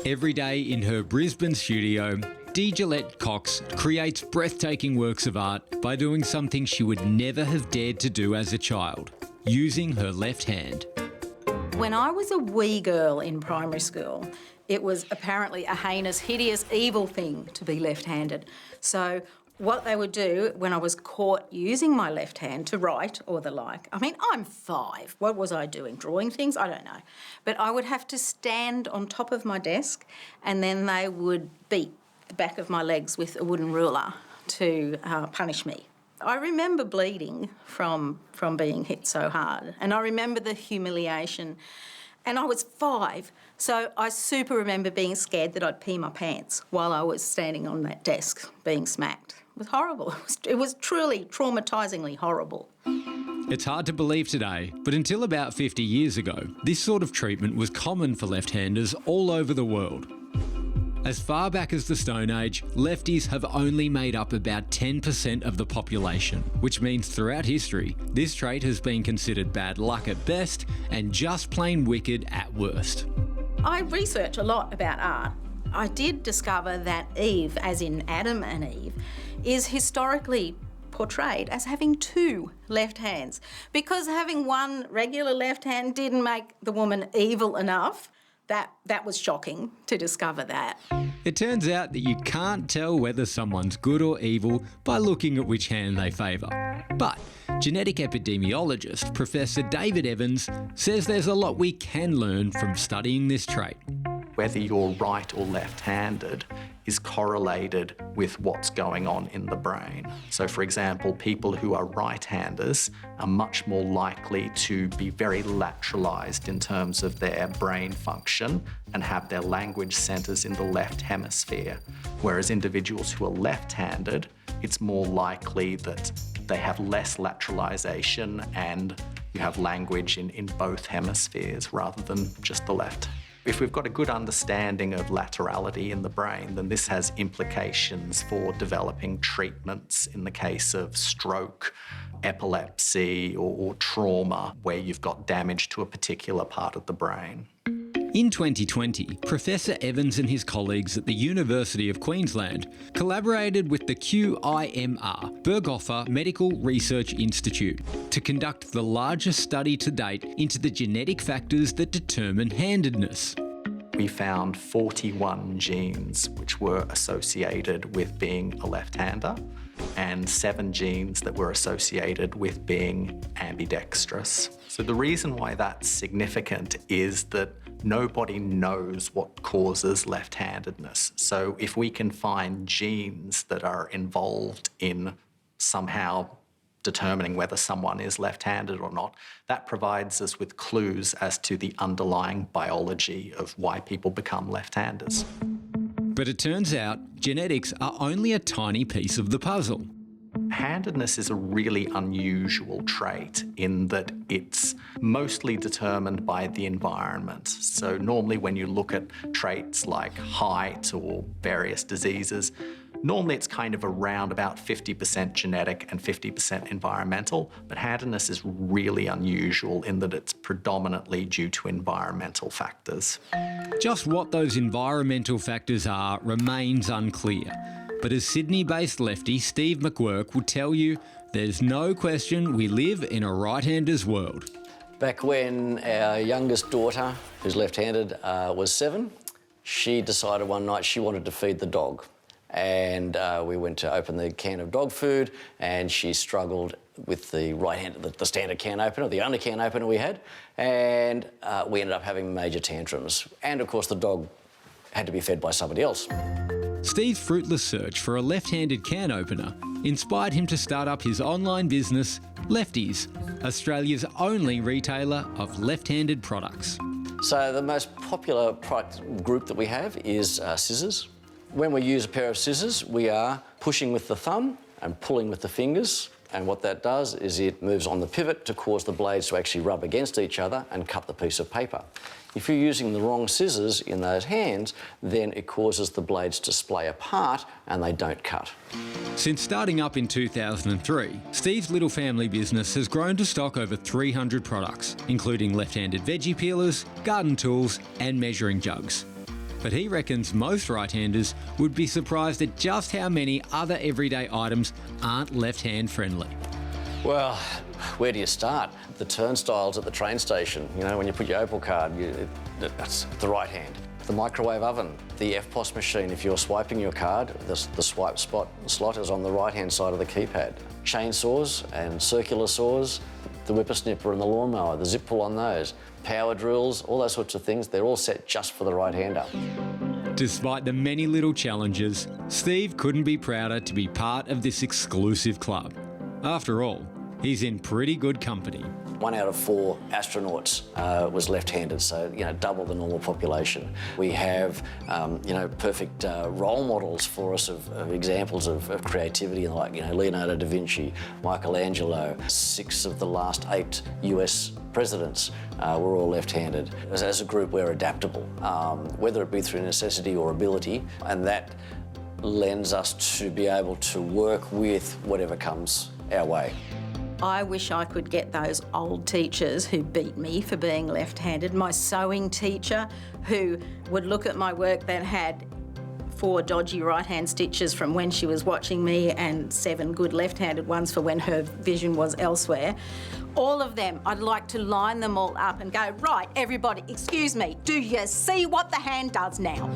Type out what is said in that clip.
Every day in her Brisbane studio, Dee Gillette Cox creates breathtaking works of art by doing something she would never have dared to do as a child, using her left hand. When I was a wee girl in primary school, it was apparently a heinous, hideous, evil thing to be left-handed. So what they would do when I was caught using my left hand to write or the like, I mean, I'm 5. What was I doing? Drawing things? I don't know. But I would have to stand on top of my desk and then they would beat the back of my legs with a wooden ruler to punish me. I remember bleeding from being hit so hard, and I remember the humiliation. And I was 5, so I super remember being scared that I'd pee my pants while I was standing on that desk being smacked. It was horrible. It was truly traumatisingly horrible. It's hard to believe today, but until about 50 years ago, this sort of treatment was common for left-handers all over the world. As far back as the Stone Age, lefties have only made up about 10% of the population, which means throughout history, this trait has been considered bad luck at best and just plain wicked at worst. I research a lot about art. I did discover that Eve, as in Adam and Eve, is historically portrayed as having 2 left hands, because having one regular left hand didn't make the woman evil enough. That was shocking to discover that. It turns out that you can't tell whether someone's good or evil by looking at which hand they favour. But genetic epidemiologist Professor David Evans says there's a lot we can learn from studying this trait. Whether you're right or left-handed is correlated with what's going on in the brain. So, for example, people who are right-handers are much more likely to be very lateralised in terms of their brain function and have their language centres in the left hemisphere. Whereas individuals who are left-handed, it's more likely that they have less lateralisation and you have language in both hemispheres rather than just the left. If we've got a good understanding of laterality in the brain, then this has implications for developing treatments in the case of stroke, epilepsy, or trauma, where you've got damage to a particular part of the brain. In 2020, Professor Evans and his colleagues at the University of Queensland collaborated with the QIMR, Berghofer Medical Research Institute, to conduct the largest study to date into the genetic factors that determine handedness. We found 41 genes which were associated with being a left-hander and 7 genes that were associated with being ambidextrous. So the reason why that's significant is that nobody knows what causes left-handedness. So if we can find genes that are involved in somehow determining whether someone is left-handed or not, that provides us with clues as to the underlying biology of why people become left-handers. But it turns out genetics are only a tiny piece of the puzzle. Handedness is a really unusual trait in that it's mostly determined by the environment. So normally when you look at traits like height or various diseases, normally it's kind of around about 50% genetic and 50% environmental, but handedness is really unusual in that it's predominantly due to environmental factors. Just what those environmental factors are remains unclear. But as Sydney-based lefty Steve McWork will tell you, there's no question we live in a right-hander's world. Back when our youngest daughter, who's left-handed, was 7, she decided one night she wanted to feed the dog. And we went to open the can of dog food and she struggled with the right hand, the standard can opener, the only can opener we had, and we ended up having major tantrums. And of course the dog had to be fed by somebody else. Steve's fruitless search for a left-handed can opener inspired him to start up his online business, Lefties, Australia's only retailer of left-handed products. So the most popular product group that we have is scissors. When we use a pair of scissors, we are pushing with the thumb and pulling with the fingers. And what that does is it moves on the pivot to cause the blades to actually rub against each other and cut the piece of paper. If you're using the wrong scissors in those hands, then it causes the blades to splay apart and they don't cut. Since starting up in 2003, Steve's little family business has grown to stock over 300 products, including left-handed veggie peelers, garden tools and measuring jugs. But he reckons most right-handers would be surprised at just how many other everyday items aren't left-hand friendly. Well, where do you start? The turnstiles at the train station, you know, when you put your Opal card, that's the right hand. The microwave oven, the FPOS machine, if you're swiping your card, the swipe slot is on the right-hand side of the keypad. Chainsaws and circular saws, the whippersnipper and the lawnmower, the zip pull on those, power drills, all those sorts of things, they're all set just for the right-hander. Despite the many little challenges, Steve couldn't be prouder to be part of this exclusive club. After all, he's in pretty good company. 1 out of 4 astronauts was left-handed, so, you know, double the normal population. We have, you know, perfect role models for us of examples of creativity and like, you know, Leonardo da Vinci, Michelangelo, 6 of the last 8 US presidents were all left-handed. As a group, we're adaptable, whether it be through necessity or ability, and that lends us to be able to work with whatever comes our way. I wish I could get those old teachers who beat me for being left-handed, my sewing teacher who would look at my work that had 4 dodgy right-hand stitches from when she was watching me and 7 good left-handed ones for when her vision was elsewhere. All of them, I'd like to line them all up and go, right, everybody, excuse me, do you see what the hand does now?